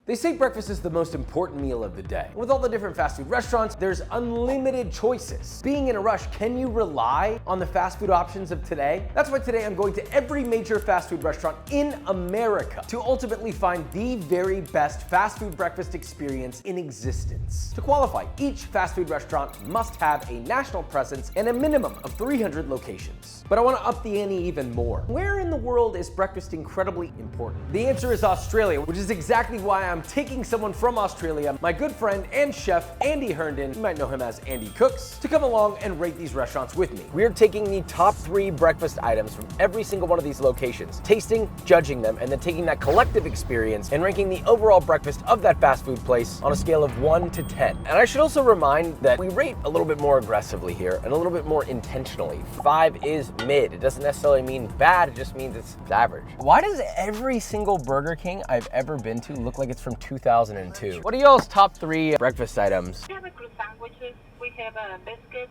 They say breakfast is the most important meal of the day. With all the different fast food restaurants, there's unlimited choices. Being in a rush, can you rely on the fast food options of today? That's why today I'm going to every major fast food restaurant in America to ultimately find the very best fast food breakfast experience in existence. To qualify, each fast food restaurant must have a national presence and a minimum of 300 locations. But I want to up the ante even more. Where in the world is breakfast incredibly important? The answer is Australia, which is exactly why I'm taking someone from Australia, my good friend and chef, Andy Herndon, you might know him as Andy Cooks, to come along and rate these restaurants with me. We're taking the top 3 breakfast items from every single one of these locations, tasting, judging them, and then taking that collective experience and ranking the overall breakfast of that fast food place on a scale of 1 to 10. And I should also remind that we rate a little bit more aggressively here and a little bit more intentionally. 5 is mid. It doesn't necessarily mean bad, it just means it's average. Why does every single Burger King I've ever been to look like it's from 2002? What are y'all's top 3 breakfast items? We have a croissant sandwiches, we have a biscuit.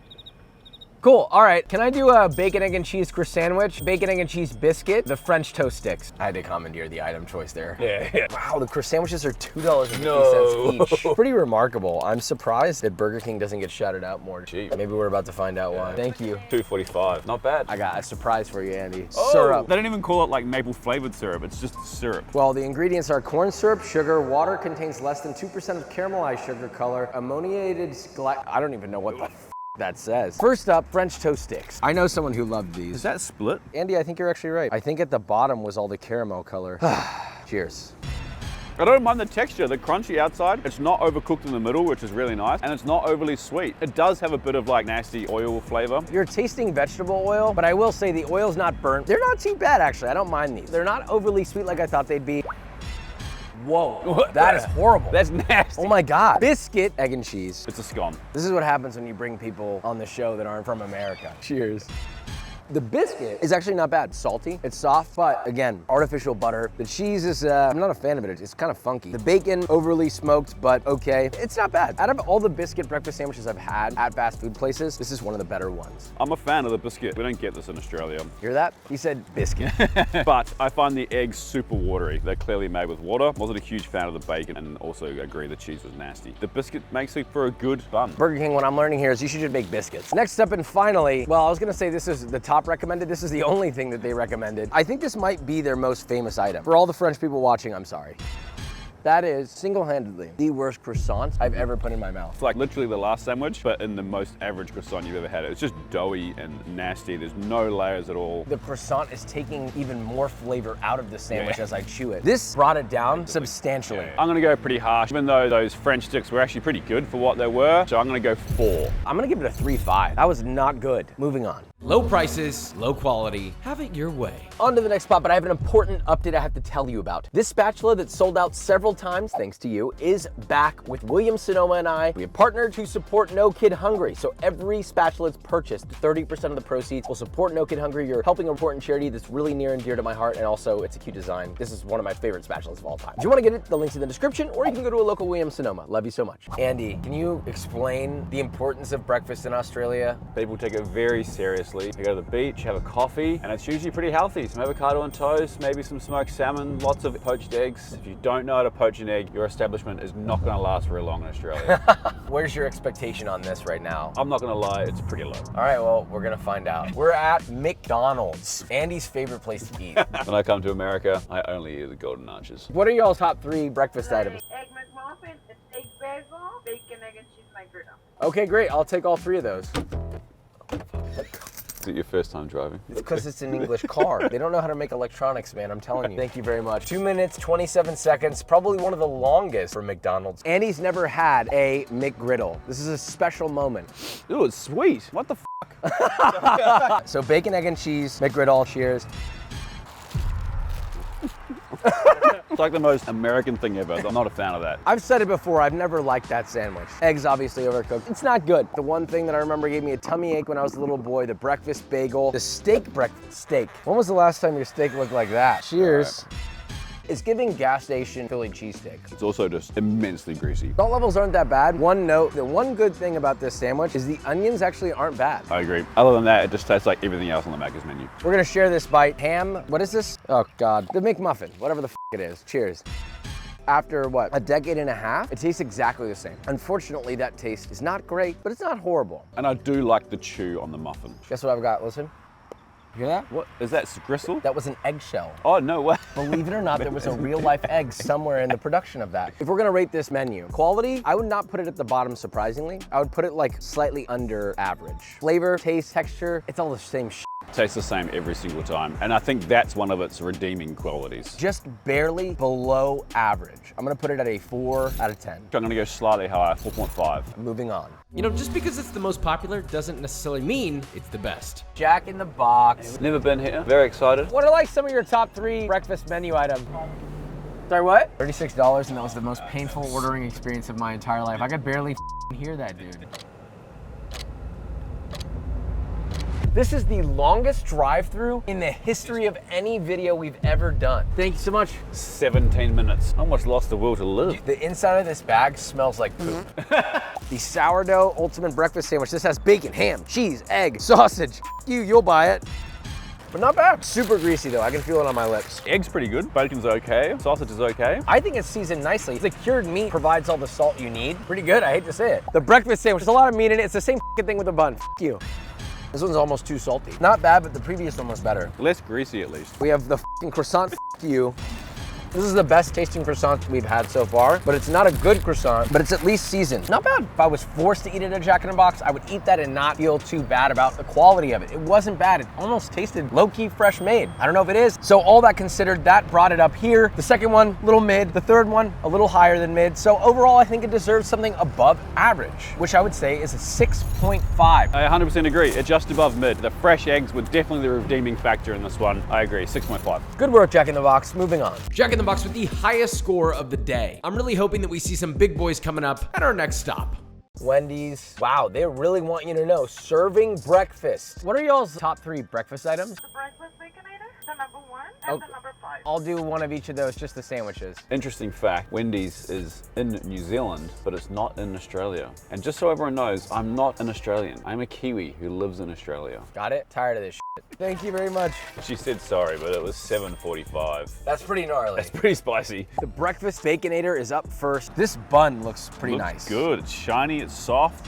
Cool, all right. Can I do a bacon, egg, and cheese croissant sandwich, bacon, egg, and cheese biscuit, the French toast sticks? I had to commandeer the item choice there. Yeah. Wow, the croissant sandwiches are $2.50 each. Pretty remarkable. I'm surprised that Burger King doesn't get shouted out more. Cheap. Maybe we're about to find out why. Thank you. $2.45, not bad. I got a surprise for you, Andy. Oh, syrup. They don't even call it like maple flavored syrup, it's just syrup. Well, the ingredients are corn syrup, sugar, water contains less than 2% of caramelized sugar color, ammoniated I don't even know what the that says. First up, French toast sticks. I know someone who loved these. Is that split? Andy, I think you're actually right. I think at the bottom was all the caramel color. Cheers. I don't mind the texture, the crunchy outside. It's not overcooked in the middle, which is really nice, and it's not overly sweet. It does have a bit of like nasty oil flavor. You're tasting vegetable oil, but I will say the oil's not burnt. They're not too bad, actually. I don't mind these. They're not overly sweet like I thought they'd be. Whoa, that is horrible. That's nasty. Oh my God. Biscuit, egg and cheese. It's a scone. This is what happens when you bring people on the show that aren't from America. Cheers. The biscuit is actually not bad. Salty, it's soft, but again, artificial butter. The cheese is, I'm not a fan of it. It's kind of funky. The bacon, overly smoked, but okay. It's not bad. Out of all the biscuit breakfast sandwiches I've had at fast food places, this is one of the better ones. I'm a fan of the biscuit. We don't get this in Australia. Hear that? He said biscuit. But I find the eggs super watery. They're clearly made with water. Wasn't a huge fan of the bacon and also agree the cheese was nasty. The biscuit makes it for a good bun. Burger King, what I'm learning here is you should just make biscuits. Next up and finally, well, I was gonna say this is the top recommended. This is the only thing that they recommended. I think this might be their most famous item. For all the French people watching, I'm sorry. That is single-handedly the worst croissant I've ever put in my mouth. It's like literally the last sandwich, but in the most average croissant you've ever had. It's just doughy and nasty. There's no layers at all. The croissant is taking even more flavor out of the sandwich as I chew it. This brought it down substantially. I'm gonna go pretty harsh, even though those French sticks were actually pretty good for what they were. So I'm gonna go 4. I'm gonna give it a 3.5. That was not good. Moving on. Low prices, low quality, have it your way. On to the next spot, but I have an important update I have to tell you about. This spatula that sold out several times, thanks to you, is back with Williams-Sonoma and I. We have partnered to support No Kid Hungry. So every spatula that's purchased, 30% of the proceeds will support No Kid Hungry. You're helping an important charity that's really near and dear to my heart, and also it's a cute design. This is one of my favorite spatulas of all time. If you wanna get it, the link's in the description, or you can go to a local Williams-Sonoma. Love you so much. Andy, can you explain the importance of breakfast in Australia? People take it very seriously. You go to the beach, have a coffee, and it's usually pretty healthy. Some avocado on toast, maybe some smoked salmon, lots of poached eggs. If you don't know how to poach an egg, your establishment is not gonna last very long in Australia. Where's your expectation on this right now? I'm not gonna lie, it's pretty low. All right, well, we're gonna find out. We're at McDonald's, Andy's favorite place to eat. When I come to America, I only eat the Golden Arches. What are y'all's top 3 breakfast items? Egg McMuffin, a steak bagel, bacon, egg, and cheese McGriddle. Okay, great, I'll take all 3 of those. Is it your first time driving? It's because it's an English car. They don't know how to make electronics, man, I'm telling you. Thank you very much. 2 minutes, 27 seconds, probably one of the longest for McDonald's. Andy's never had a McGriddle. This is a special moment. Ooh, it's sweet. What the f? So bacon, egg, and cheese, McGriddle, cheers. It's like the most American thing ever. I'm not a fan of that. I've said it before, I've never liked that sandwich. Eggs obviously overcooked. It's not good. The one thing that I remember gave me a tummy ache when I was a little boy, the breakfast bagel, the steak breakfast steak. When was the last time your steak looked like that? Cheers. It's giving gas station Philly cheesesteak. It's also just immensely greasy. Salt levels aren't that bad. One note, the one good thing about this sandwich is the onions actually aren't bad. I agree. Other than that, it just tastes like everything else on the Macca's menu. We're gonna share this bite. Ham, what is this? Oh God, the McMuffin, whatever the f it is. Cheers. after what, a decade and a half, it tastes exactly the same. Unfortunately, that taste is not great, but it's not horrible. And I do like the chew on the muffin. Guess what I've got, listen. You hear that? What, is that gristle? That was an eggshell. Oh, no way. Believe it or not, there was a real life egg somewhere in the production of that. If we're gonna rate this menu, quality, I would not put it at the bottom, surprisingly. I would put it like slightly under average. Flavor, taste, texture, it's all the same shit. Tastes the same every single time. And I think that's one of its redeeming qualities. Just barely below average. I'm gonna put it at a 4 out of 10. I'm gonna go slightly higher, 4.5. Moving on. You know, just because it's the most popular doesn't necessarily mean it's the best. Jack in the Box. Never been here, very excited. What are like some of your top 3 breakfast menu items? Sorry, what? $36, and that was the most painful ordering experience of my entire life. I could barely hear that, dude. This is the longest drive-through in the history of any video we've ever done. Thank you so much. 17 minutes. I almost lost the will to live. The inside of this bag smells like poop. The sourdough ultimate breakfast sandwich. This has bacon, ham, cheese, egg, sausage. You'll buy it. But not bad. Super greasy though, I can feel it on my lips. Egg's pretty good, bacon's okay, sausage is okay. I think it's seasoned nicely. The cured meat provides all the salt you need. Pretty good, I hate to say it. The breakfast sandwich, there's a lot of meat in it. It's the same thing with the bun. You. This one's almost too salty. Not bad, but the previous one was better. Less greasy at least. We have the croissant. You. This is the best tasting croissant we've had so far, but it's not a good croissant, but it's at least seasoned. Not bad. If I was forced to eat it at Jack in the Box, I would eat that and not feel too bad about the quality of it. It wasn't bad. It almost tasted low-key fresh made. I don't know if it is. So all that considered, that brought it up here. The second one, a little mid. The third one, a little higher than mid. So overall, I think it deserves something above average, which I would say is a 6.5. I 100% agree. It's just above mid. The fresh eggs were definitely the redeeming factor in this one. I agree, 6.5. Good work, Jack in the Box. Moving on. Jack in the Box with the highest score of the day. I'm really hoping that we see some big boys coming up at our next stop. Wendy's. Wow, they really want you to know. Serving breakfast. What are y'all's top 3 breakfast items? The breakfast baconator, the number 1, and the number 5. I'll do one of each of those, just the sandwiches. Interesting fact, Wendy's is in New Zealand, but it's not in Australia. And just so everyone knows, I'm not an Australian. I'm a Kiwi who lives in Australia. Got it? Tired of this shit. Thank you very much. She said sorry, but it was 7:45. That's pretty gnarly. That's pretty spicy. The breakfast baconator is up first. This bun looks pretty Looks nice. good, it's shiny, it's soft.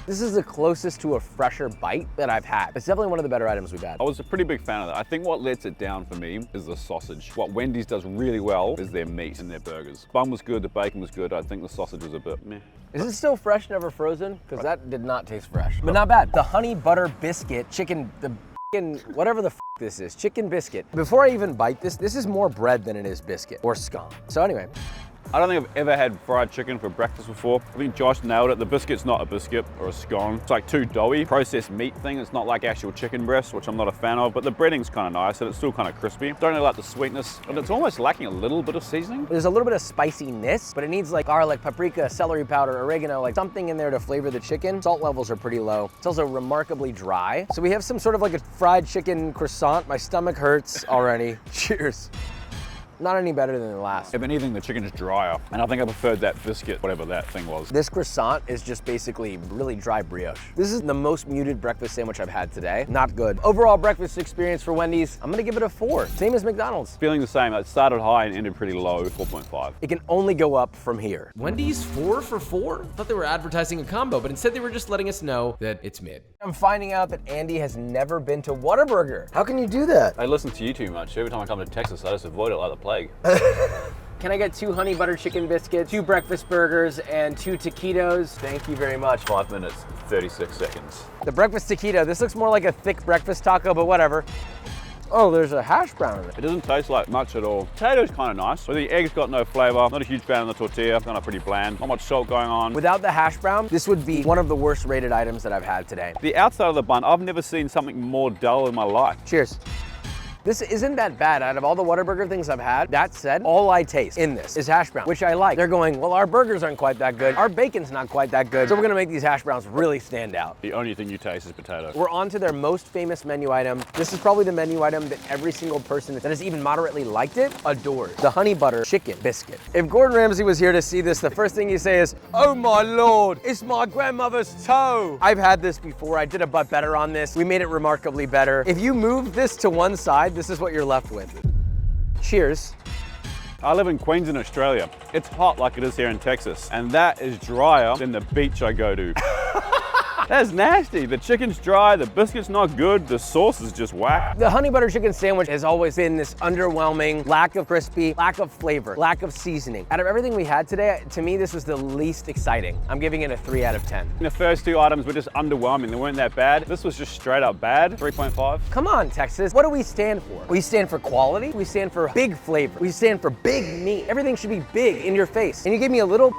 This is the closest to a fresher bite that I've had. It's definitely one of the better items we've had. I was a pretty big fan of that. I think what lets it down for me is the sausage. What Wendy's does really well is their meat and their burgers. Bun was good, the bacon was good. I think the sausage was a bit meh. Is it still fresh, never frozen? Because that did not taste fresh. But not bad. The honey butter biscuit, chicken, whatever the this is, chicken biscuit. Before I even bite this is more bread than it is biscuit or scone. So anyway. I don't think I've ever had fried chicken for breakfast before. I think Josh nailed it. The biscuit's not a biscuit or a scone. It's like too doughy, processed meat thing. It's not like actual chicken breast, which I'm not a fan of, but the breading's kind of nice and it's still kind of crispy. Don't really like the sweetness, and it's almost lacking a little bit of seasoning. There's a little bit of spiciness, but it needs like garlic, paprika, celery powder, oregano, like something in there to flavor the chicken. Salt levels are pretty low. It's also remarkably dry. So we have some sort of like a fried chicken croissant. My stomach hurts already. Cheers. Not any better than the last. If anything, the chicken is drier, and I think I preferred that biscuit, whatever that thing was. This croissant is just basically really dry brioche. This is the most muted breakfast sandwich I've had today. Not good. Overall breakfast experience for Wendy's, I'm gonna give it a 4. Same as McDonald's. Feeling the same. It started high and ended pretty low, 4.5. It can only go up from here. Wendy's 4 for 4? Thought they were advertising a combo, but instead they were just letting us know that it's mid. I'm finding out that Andy has never been to Whataburger. How can you do that? I listen to you too much. Every time I come to Texas, I just avoid it like the plague. Can I get 2 honey butter chicken biscuits, 2 breakfast burgers, and 2 taquitos? Thank you very much. 5 minutes, 36 seconds. The breakfast taquito, this looks more like a thick breakfast taco, but whatever. Oh, there's a hash brown in it. It doesn't taste like much at all. Potato's kind of nice, but the egg's got no flavor. Not a huge fan of the tortilla, kind of pretty bland. Not much salt going on. Without the hash brown, this would be one of the worst rated items that I've had today. The outside of the bun, I've never seen something more dull in my life. Cheers. This isn't that bad. Out of all the Whataburger things I've had, that said, all I taste in this is hash brown, which I like. They're going, well, our burgers aren't quite that good. Our bacon's not quite that good. So we're gonna make these hash browns really stand out. The only thing you taste is potato. We're on to their most famous menu item. This is probably the menu item that every single person that has even moderately liked it adores. The honey butter chicken biscuit. If Gordon Ramsay was here to see this, the first thing you say is, oh my Lord, it's my grandmother's toe. I've had this before. I did a butt better on this. We made it remarkably better. If you move this to one side, this is what you're left with. Cheers. I live in Queensland, Australia. It's hot like it is here in Texas, and that is drier than the beach I go to. That's nasty. The chicken's dry, the biscuit's not good, the sauce is just whack. The honey butter chicken sandwich has always been this underwhelming lack of crispy, lack of flavor, lack of seasoning. Out of everything we had today, to me, this was the least exciting. I'm giving it a 3 out of 10. The first 2 items were just underwhelming. They weren't that bad. This was just straight up bad. 3.5. Come on, Texas. What do we stand for? We stand for quality. We stand for big flavor. We stand for big meat. Everything should be big in your face. And you gave me a little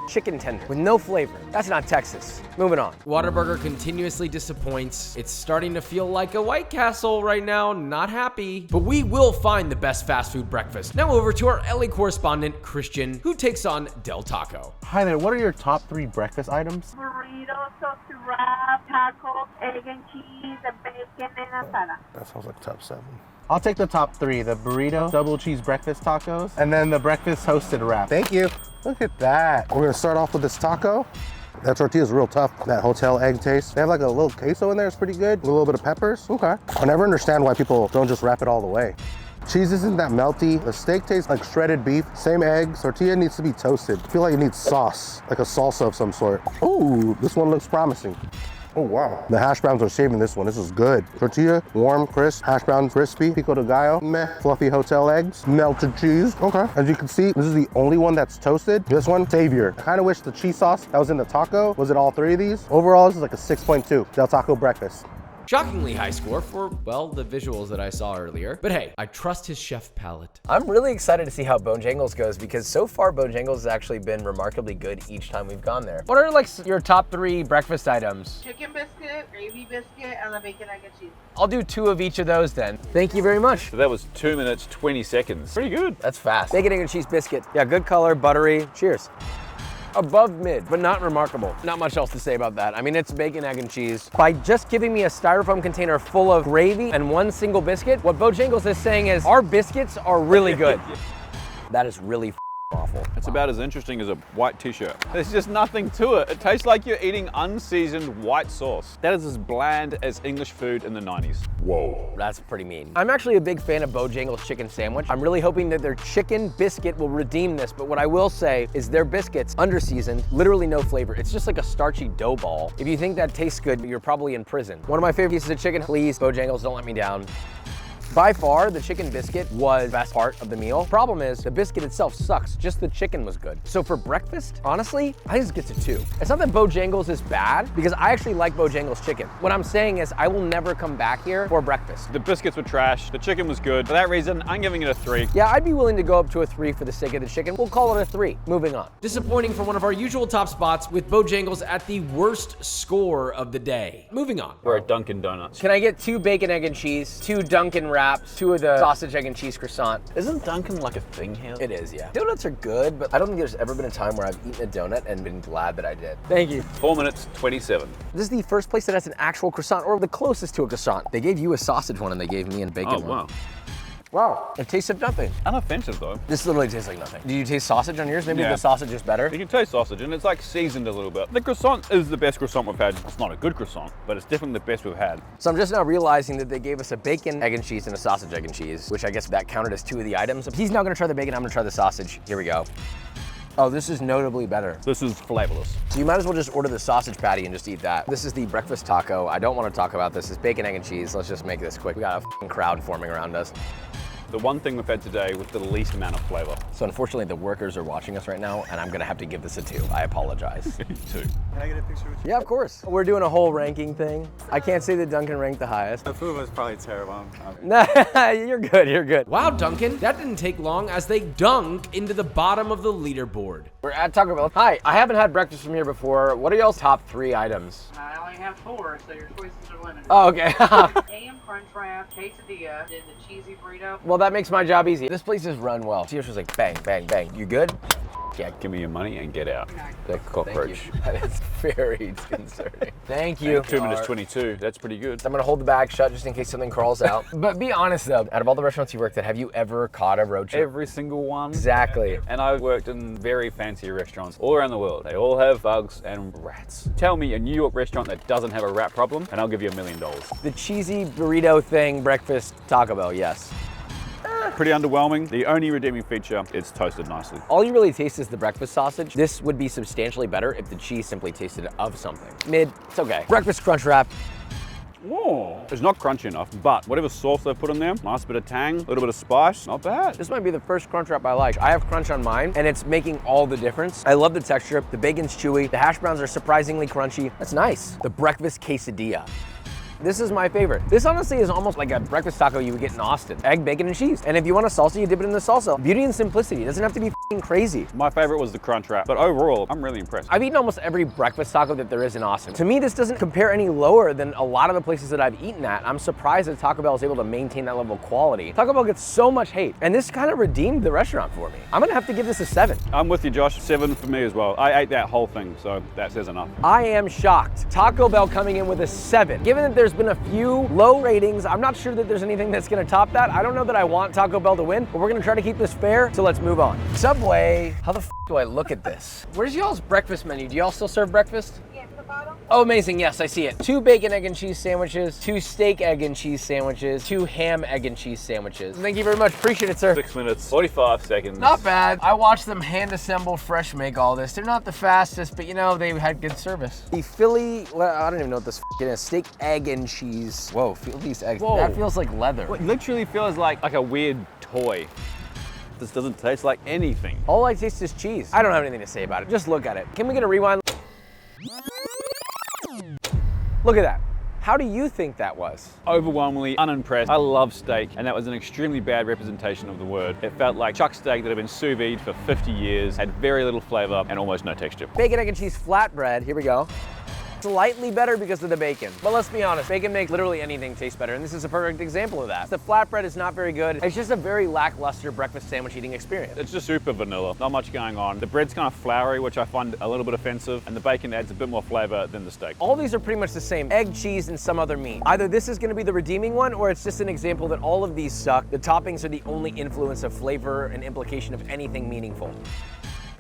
chicken tender with no flavor. That's not Texas. Moving on. Whataburger continuously disappoints. It's starting to feel like a White Castle right now, not happy. But we will find the best fast food breakfast. Now over to our LA correspondent, Christian, who takes on Del Taco. Hi there, what are your top 3 breakfast items? Burritos, toasted wrap, tacos, egg and cheese, and bacon and asada. That sounds like top 7. I'll take the top 3, the burrito, double cheese breakfast tacos, and then the breakfast toasted wrap. Thank you. Look at that. We're gonna start off with this taco. That tortilla is real tough. That hotel egg taste. They have like a little queso in there, it's pretty good. With a little bit of peppers, okay. I never understand why people don't just wrap it all the way. Cheese isn't that melty. The steak tastes like shredded beef. Same eggs. Tortilla needs to be toasted. I feel like it needs sauce, like a salsa of some sort. Ooh, this one looks promising. Oh, wow. The hash browns are saving this one. This is good. Tortilla, warm, crisp. Hash browns, crispy. Pico de gallo, meh. Fluffy hotel eggs. Melted cheese. Okay. As you can see, this is the only one that's toasted. This one, savior. I kind of wish the cheese sauce that was in the taco was in all 3 of these. Overall, this is like a 6.2. Del Taco breakfast. Shockingly high score for, well, the visuals that I saw earlier. But hey, I trust his chef palate. I'm really excited to see how Bojangles goes because so far Bojangles has actually been remarkably good each time we've gone there. What are like your top 3 breakfast items? Chicken biscuit, gravy biscuit, and the bacon, egg and cheese. I'll do 2 of each of those then. Thank you very much. So that was 2 minutes, 20 seconds. Pretty good. That's fast. Bacon, egg and cheese biscuit. Yeah, good color, buttery. Cheers. Above mid, but not remarkable. Not much else to say about that. I mean, it's bacon, egg, and cheese. By just giving me a styrofoam container full of gravy and 1 single biscuit, what Bojangles is saying is our biscuits are really good. That is really awful. It's about as interesting as a white t-shirt. There's just nothing to it. It tastes like you're eating unseasoned white sauce. That is as bland as English food in the 90s. Whoa. That's pretty mean. I'm actually a big fan of Bojangles chicken sandwich. I'm really hoping that their chicken biscuit will redeem this, but what I will say is their biscuits, underseasoned, literally no flavor. It's just like a starchy dough ball. If you think that tastes good, you're probably in prison. One of my favorite pieces of chicken, please, Bojangles, don't let me down. By far, the chicken biscuit was the best part of the meal. Problem is, the biscuit itself sucks. Just the chicken was good. So for breakfast, honestly, I think this gets a 2. It's not that Bojangles is bad, because I actually like Bojangles chicken. What I'm saying is I will never come back here for breakfast. The biscuits were trash. The chicken was good. For that reason, I'm giving it a 3. Yeah, I'd be willing to go up to a 3 for the sake of the chicken. We'll call it a 3. Moving on. Disappointing for one of our usual top spots with Bojangles at the worst score of the day. Moving on. We're at Dunkin' Donuts. Can I get 2 bacon, egg, and cheese, 2 Dunkin' wraps, 2 of the sausage, egg, and cheese croissant? Isn't Dunkin' like a thing here? It is, yeah. Donuts are good, but I don't think there's ever been a time where I've eaten a donut and been glad that I did. Thank you. 4 minutes, 27. This is the first place that has an actual croissant, or the closest to a croissant. They gave you a sausage one and they gave me a bacon one. Wow. Wow, it tastes of nothing. Unoffensive though. This literally tastes like nothing. Do you taste sausage on yours? Maybe Yeah. the sausage is better. You can taste sausage and it's like seasoned a little bit. The croissant is the best croissant we've had. It's not a good croissant, but it's definitely the best we've had. So I'm just now realizing that they gave us a bacon, egg, and cheese and a sausage, egg, and cheese, which I guess that counted as 2 of the items. He's now gonna try the bacon, I'm gonna try the sausage. Here we go. Oh, this is notably better. This is flavorless. So you might as well just order the sausage patty and just eat that. This is the breakfast taco. I don't want to talk about this. It's bacon, egg, and cheese. Let's just make this quick. We got a f***ing crowd forming around us. The one thing we've had today with the least amount of flavor. So unfortunately, the workers are watching us right now, and I'm gonna have to give this a 2. I apologize. 2. Can I get a picture with you? Yeah, of course. We're doing a whole ranking thing. I can't say that Dunkin' ranked the highest. The food was probably terrible. Nah, you're good, you're good. Wow, Duncan, that didn't take long as they dunk into the bottom of the leaderboard. We're at Taco Bell. Hi, I haven't had breakfast from here before. What are y'all's top 3 items? I only have 4, so your choices are limited. Oh, okay. AM crunch wrap, quesadilla, then the cheesy burrito. Well, that makes my job easy. This place is run well. She was like, bang, bang, bang. You good? Yeah, give me your money and get out. Thank That cockroach. you. That is very concerning. Thank you. 2 minutes 22. That's pretty good. I'm gonna hold the bag shut just in case something crawls out. But be honest though, out of all the restaurants you worked at, have you ever caught a roach? Every single one. Exactly. And I've worked in very fancy restaurants all around the world. They all have bugs and rats. Tell me a New York restaurant that doesn't have a rat problem, and I'll give you $1 million. The cheesy burrito thing, breakfast, Taco Bell, yes. Pretty underwhelming. The only redeeming feature, it's toasted nicely. All you really taste is the breakfast sausage. This would be substantially better if the cheese simply tasted of something. Mid, it's okay. Breakfast crunch wrap. Whoa. It's not crunchy enough, but whatever sauce they put in there, nice bit of tang, a little bit of spice, not bad. This might be the first crunch wrap I like. I have crunch on mine, and it's making all the difference. I love the texture. The bacon's chewy. The hash browns are surprisingly crunchy. That's nice. The breakfast quesadilla. This is my favorite. This honestly is almost like a breakfast taco you would get in Austin. Egg, bacon, and cheese. And if you want a salsa, you dip it in the salsa. Beauty and simplicity. It doesn't have to be f***ing crazy. My favorite was the crunch wrap, but overall, I'm really impressed. I've eaten almost every breakfast taco that there is in Austin. To me, this doesn't compare any lower than a lot of the places that I've eaten at. I'm surprised that Taco Bell is able to maintain that level of quality. Taco Bell gets so much hate, and this kind of redeemed the restaurant for me. I'm gonna have to give this a 7. I'm with you, Josh. 7 for me as well. I ate that whole thing, so that says enough. I am shocked. Taco Bell coming in with a 7. Given that there's been a few low ratings, I'm not sure that there's anything that's gonna top that. I don't know that I want Taco Bell to win, but we're gonna try to keep this fair, so let's move on. Subway, how the f do I look at this? Where's y'all's breakfast menu? Do y'all still serve breakfast? Yes, the bottom. Oh, amazing, yes, I see it. 2 bacon, egg, and cheese sandwiches, 2 steak, egg, and cheese sandwiches, 2 ham, egg, and cheese sandwiches. Thank you very much, appreciate it, sir. 6 minutes, 45 seconds. Not bad. I watched them hand assemble, fresh make all this. They're not the fastest, but you know, they had good service. The Philly, well, I don't even know what this is. Steak, egg, and cheese. Whoa, feel these eggs. Whoa. That feels like leather. It literally feels like a weird toy. This doesn't taste like anything. All I taste is cheese. I don't have anything to say about it. Just look at it. Can we get a rewind? Look at that. How do you think that was? Overwhelmingly unimpressed. I love steak, and that was an extremely bad representation of the word. It felt like chuck steak that had been sous vide for 50 years, had very little flavor and almost no texture. Bacon, egg, and cheese flatbread. Here we go. Slightly better because of the bacon. But let's be honest, bacon makes literally anything taste better, and this is a perfect example of that. The flatbread is not very good. It's just a very lackluster breakfast sandwich eating experience. It's just super vanilla, not much going on. The bread's kind of floury, which I find a little bit offensive, and the bacon adds a bit more flavor than the steak. All these are pretty much the same. Egg, cheese, and some other meat. Either this is gonna be the redeeming one, or it's just an example that all of these suck. The toppings are the only influence of flavor and implication of anything meaningful.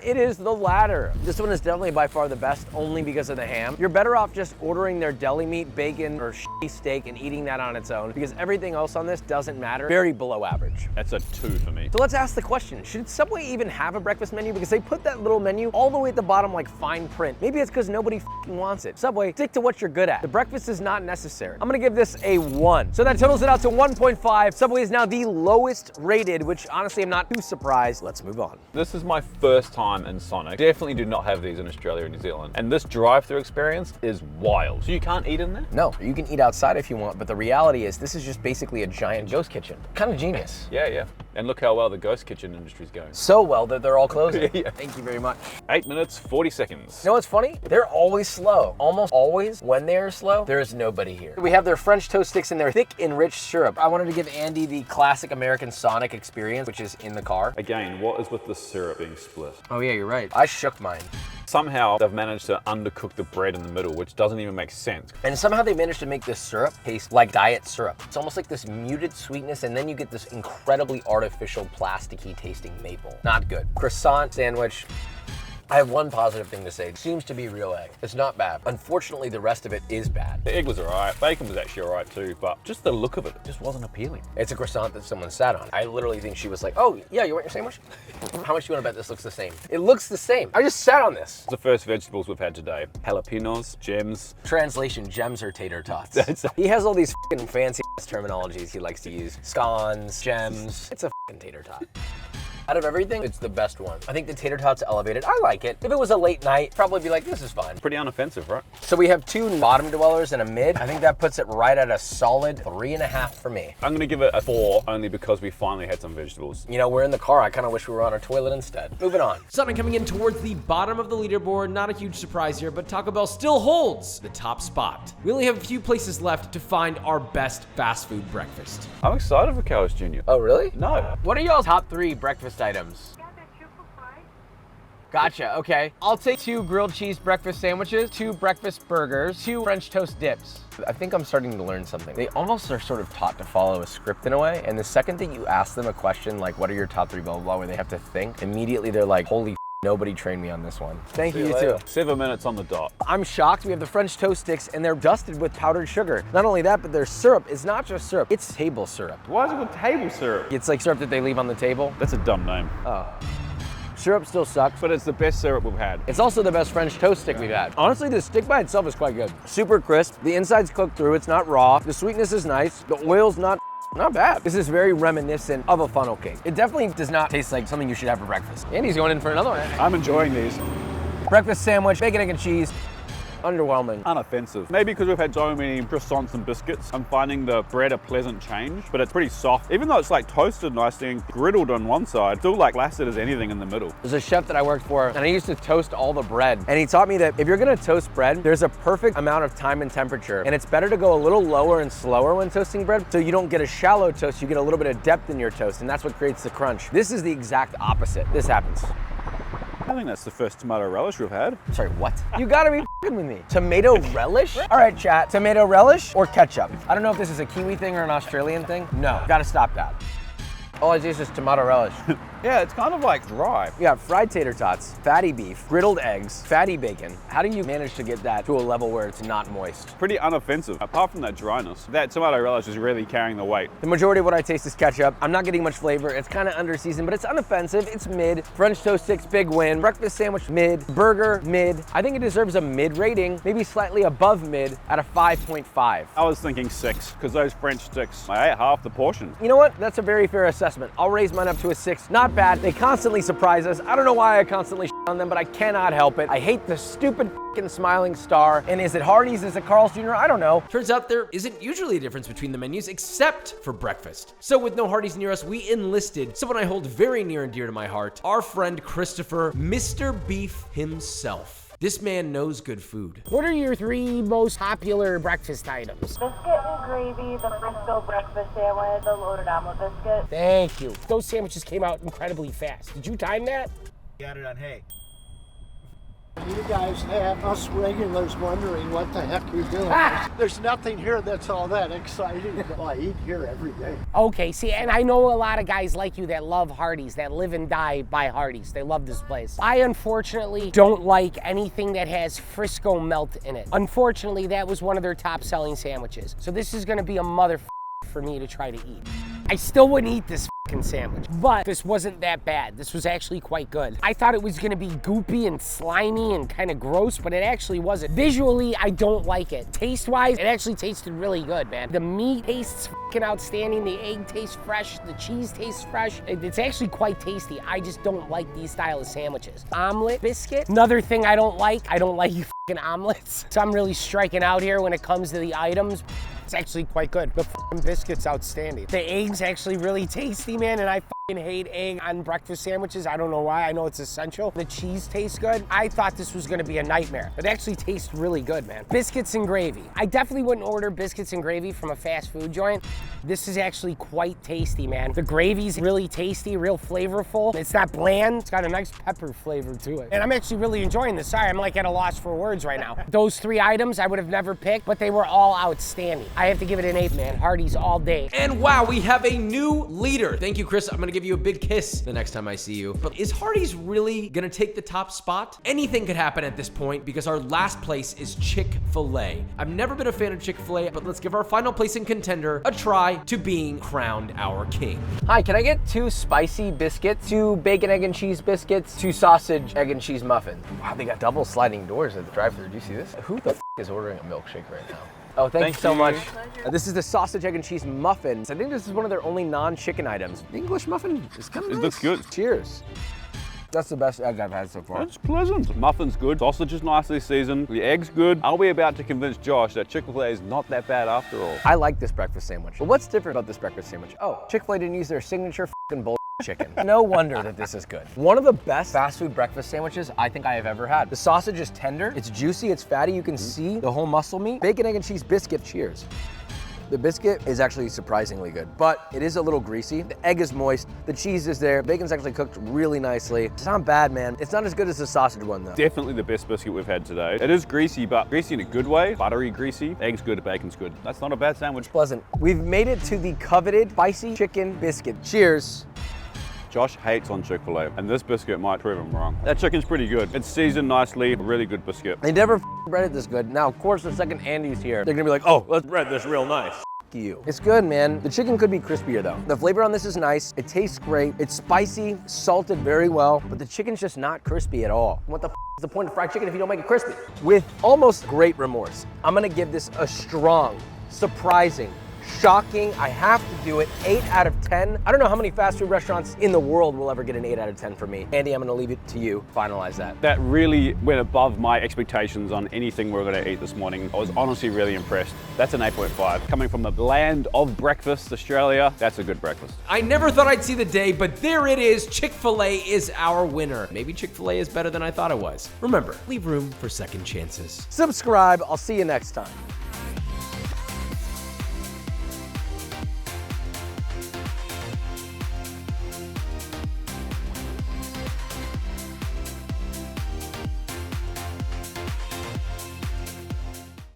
It is the latter. This one is definitely by far the best, only because of the ham. You're better off just ordering their deli meat, bacon, or shitty steak and eating that on its own, because everything else on this doesn't matter. Very below average. That's a 2 for me. So let's ask the question, should Subway even have a breakfast menu? Because they put that little menu all the way at the bottom like fine print. Maybe it's because nobody f***ing wants it. Subway, stick to what you're good at. The breakfast is not necessary. I'm gonna give this a 1. So that totals it out to 1.5. Subway is now the lowest rated, which honestly I'm not too surprised. Let's move on. This is my first time in Sonic. Definitely do not have these in Australia or New Zealand. And this drive-through experience is wild. So you can't eat in there? No, you can eat outside if you want, but the reality is this is just basically a giant ghost kitchen. Kind of genius. Yeah. And look how well the ghost kitchen industry's going. So well that they're all closing. Yeah. Thank you very much. 8 minutes, 40 seconds. You know what's funny? They're always slow. Almost always, when they are slow, there is nobody here. We have their French toast sticks in their thick, enriched syrup. I wanted to give Andy the classic American Sonic experience, which is in the car. Again, what is with the syrup being split? Oh yeah, you're right. I shook mine. Somehow they've managed to undercook the bread in the middle, which doesn't even make sense. And somehow they managed to make this syrup taste like diet syrup. It's almost like this muted sweetness, and then you get this incredibly artificial plasticky tasting maple. Not good. Croissant sandwich. I have one positive thing to say. It seems to be real egg. It's not bad. Unfortunately, the rest of it is bad. The egg was alright, bacon was actually alright too, but just the look of it just wasn't appealing. It's a croissant that someone sat on. I literally think she was like, oh yeah, you want your sandwich? How much do you want to bet this looks the same? It looks the same. I just sat on this. It's the first vegetables we've had today. Jalapenos, gems. Translation, gems or tater tots. He has all these fucking fancy terminologies he likes to use. Scones, gems. It's a fucking tater tot. Out of everything, it's the best one. I think the tater tot's elevated. I like it. If it was a late night, probably be like, this is fine. Pretty unoffensive, right? So we have 2 bottom dwellers and a mid. I think that puts it right at a solid 3.5 for me. I'm gonna give it a 4, only because we finally had some vegetables. You know, we're in the car. I kind of wish we were on our toilet instead. Moving on. Sonic coming in towards the bottom of the leaderboard. Not a huge surprise here, but Taco Bell still holds the top spot. We only have a few places left to find our best fast food breakfast. I'm excited for Carlos Jr. Oh, really? No. What are y'all's top 3 breakfast items? Gotcha, okay. I'll take 2 grilled cheese breakfast sandwiches, 2 breakfast burgers, 2 French toast dips. I think I'm starting to learn something. They almost are sort of taught to follow a script in a way, and the second that you ask them a question like, what are your top 3 blah, blah, blah, where they have to think, immediately they're like, holy Nobody trained me on this one. Thank See you, you you later. too. 7 minutes on the dot. I'm shocked. We have the French toast sticks and they're dusted with powdered sugar. Not only that, but their syrup is not just syrup, it's table syrup. Why is it called table syrup? It's like syrup that they leave on the table. That's a dumb name. Syrup still sucks, But it's the best syrup we've had. it's also the best French toast stick we've had. Honestly, the stick by itself is quite good. Super crisp. The inside's cooked through. It's not raw. The sweetness is nice. The oil's not bad. This is very reminiscent of a funnel cake. It definitely does not taste like something you should have for breakfast. Andy's going in for another one. I'm enjoying these. Breakfast sandwich, bacon, egg, and cheese. Underwhelming. Unoffensive. Maybe because we've had so many croissants and biscuits, I'm finding the bread a pleasant change, but it's pretty soft. Even though it's like toasted nicely and griddled on one side, still like flaccid as anything in the middle. There's a chef that I worked for, and I used to toast all the bread. And he taught me that if you're gonna toast bread, there's a perfect amount of time and temperature. And it's better to go a little lower and slower when toasting bread, so you don't get a shallow toast, you get a little bit of depth in your toast, and that's what creates the crunch. This is the exact opposite. This happens. I think that's the first tomato relish we've had. Sorry, what? You gotta be f***ing with me. Tomato relish? All right, chat. Tomato relish or ketchup? I don't know if this is a Kiwi thing or an Australian thing. No, gotta stop that. All I taste is tomato relish. Yeah, it's kind of like dry. You got fried tater tots, fatty beef, griddled eggs, fatty bacon. How do you manage to get that to a level where it's not moist? Pretty unoffensive, apart from that dryness. That tomato relish is really carrying the weight. The majority of what I taste is ketchup. I'm not getting much flavor. It's kind of under-seasoned, but it's unoffensive. It's mid. French toast sticks, big win. Breakfast sandwich, mid. Burger, mid. I think it deserves a mid rating, maybe slightly above mid at a 5.5. I was thinking 6, because those French sticks, I ate half the portion. You know what? That's a very fair assessment. I'll raise mine up to a 6. Not bad. They constantly surprise us. I don't know why I constantly on them, but I cannot help it. I hate the stupid fucking smiling star. And is it Hardee's? Is it Carl's Jr.? I don't know. Turns out there isn't usually a difference between the menus except for breakfast. So with no Hardee's near us, we enlisted someone I hold very near and dear to my heart, our friend Christopher, Mr. Beef himself. This man knows good food. What are your 3 most popular breakfast items? Biscuit and gravy, the Frisco breakfast sandwich, the loaded omelet biscuit. Thank you. Those sandwiches came out incredibly fast. Did you time that? Got it on hay. You guys have us regulars wondering what the heck you're doing. There's nothing here that's all that exciting. Well, I eat here every day. Okay, see, and I know a lot of guys like you that love Hardee's, that live and die by Hardee's. They love this place. I unfortunately don't like anything that has Frisco melt in it. Unfortunately, that was one of their top selling sandwiches. So this is gonna be a mother for me to try to eat. I still wouldn't eat this sandwich, but this wasn't that bad. This was actually quite good. I thought it was gonna be goopy and slimy and kind of gross, but it actually wasn't. Visually, I don't like it. Taste-wise, it actually tasted really good, man. The meat tastes fucking outstanding. The egg tastes fresh. The cheese tastes fresh. It's actually quite tasty. I just don't like these style of sandwiches. Omelet biscuit, another thing I don't like you fucking omelets. So I'm really striking out here when it comes to the items. It's actually quite good. The fucking biscuit's outstanding. The egg's actually really tasty, man, and I fucking hate egg on breakfast sandwiches. I don't know why. I know it's essential. The cheese tastes good. I thought this was gonna be a nightmare. It actually tastes really good, man. Biscuits and gravy. I definitely wouldn't order biscuits and gravy from a fast food joint. This is actually quite tasty, man. The gravy's really tasty, real flavorful. It's not bland. It's got a nice pepper flavor to it. And I'm actually really enjoying this. Sorry, I'm like at a loss for words right now. Those 3 items I would have never picked, but they were all outstanding. I have to give it an 8, man. Hardee's all day. And wow, we have a new leader. Thank you, Chris. I'm gonna give you a big kiss the next time I see you. But is Hardee's really gonna take the top spot? Anything could happen at this point because our last place is Chick-fil-A. I've never been a fan of Chick-fil-A, but let's give our final place in contender a try to being crowned our king. Hi, can I get 2 spicy biscuits, 2 bacon, egg, and cheese biscuits, 2 sausage, egg, and cheese muffins? Wow, they got double sliding doors at the drive-thru. Do you see this? Who the is ordering a milkshake right now? Oh, thank you so much. This is the sausage, egg, and cheese muffins. I think this is one of their only non-chicken items. The English muffin is kind of nice. It looks good. Cheers. That's the best egg I've had so far. It's pleasant. Muffin's good. Sausage is nicely seasoned. The egg's good. Are we about to convince Josh that Chick-fil-A is not that bad after all? I like this breakfast sandwich. But what's different about this breakfast sandwich? Oh, Chick-fil-A didn't use their signature fucking bull chicken. No wonder that this is good. One of the best fast food breakfast sandwiches I think I have ever had. The sausage is tender, it's juicy, it's fatty, you can see the whole muscle meat. Bacon, egg, and cheese biscuit, cheers. The biscuit is actually surprisingly good, but it is a little greasy. The egg is moist, the cheese is there, bacon's actually cooked really nicely. It's not bad, man. It's not as good as the sausage one though. Definitely the best biscuit we've had today. It is greasy, but greasy in a good way. Buttery greasy. Egg's good, bacon's good. That's not a bad sandwich. Pleasant. We've made it to the coveted spicy chicken biscuit. Cheers. Josh hates on Chick-fil-A, and this biscuit might prove him wrong. That chicken's pretty good. It's seasoned nicely, really good biscuit. They never breaded this good. Now, of course, the second Andy's here, they're gonna be like, oh, let's bread this real nice. You. It's good, man. The chicken could be crispier though. The flavor on this is nice. It tastes great. It's spicy, salted very well, but the chicken's just not crispy at all. What the is the point of fried chicken if you don't make it crispy? With almost great remorse, I'm gonna give this a strong, surprising, shocking, I have to do it, 8 out of 10. I don't know how many fast food restaurants in the world will ever get an 8 out of 10 from me. Andy, I'm gonna leave it to you. Finalize that. That really went above my expectations on anything we were gonna eat this morning. I was honestly really impressed. That's an 8.5. Coming from the land of breakfast, Australia, that's a good breakfast. I never thought I'd see the day, but there it is. Chick-fil-A is our winner. Maybe Chick-fil-A is better than I thought it was. Remember, leave room for second chances. Subscribe. I'll see you next time.